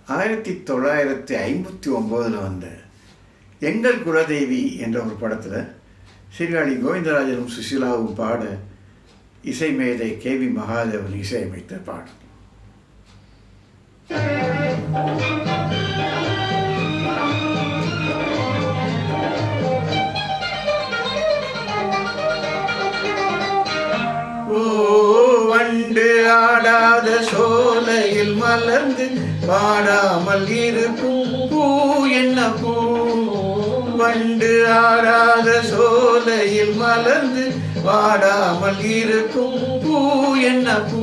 1959 வந்த எங்கள் குலதேவி என்ற ஒரு படத்தில் சீர்காழி கோவிந்தராஜனும் சுஷீலாவும் பாட இசை மேதை KV மகாதேவன் இசையமைத்த பாடல். வண்டு ஆடாத சோலையில் மலர்ந்து பாடாமல் இருக்கும் பூ என்ன பூ? வண்டு ஆடாத சோலையில் மலர்ந்து பாடாமல் இருக்கும் பூ என்ன பூ?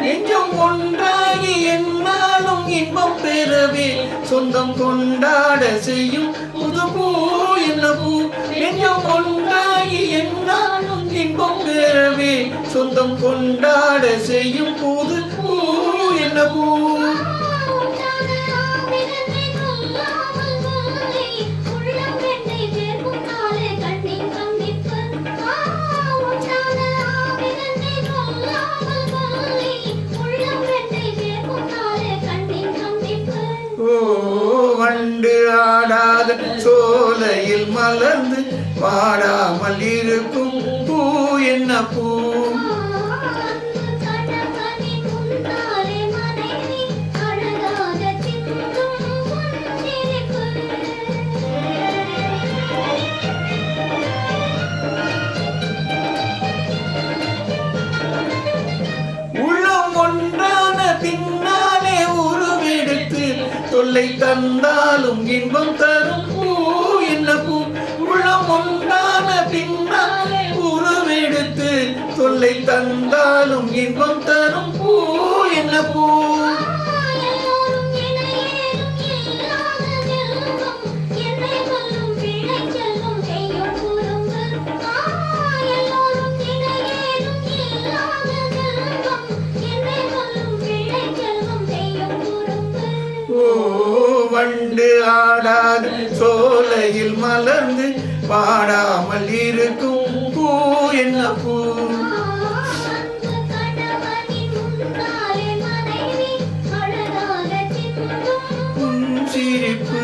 நெஞ்சம் ஒன்றாகி என்னாலும் இன்பம் பெறவே சொந்தம் கொண்டாட செய்யும் புது பூ என்ன பூ? நெஞ்சம் ஒன்றாகி என்னாலும் இன்பம் பெறவே சொந்தம் கொண்டாட செய்யும் புது பூ என்ன பூ? வண்டு ஆடாத சோலையில் மலர்ந்து பாடாமல் இருக்கும் பூ என்ன பூ? உள்ளம் ஒன்றான பின்னாலே உருவெடுத்து தொல்லை தந்தாலும் இன்பம் தரும் பூ என்ன பூ? உள்ளம் ஒன்றான பின்னாலே உருவெடுத்து தொல்லை தந்தாலும் இன்பம் தரும் பூ என்ன பூ? வண்டு ஆடாத சோலையில் மலர்ந்து பாடாமல் இருக்கும் பூ என்ன பூ? சிரிப்பு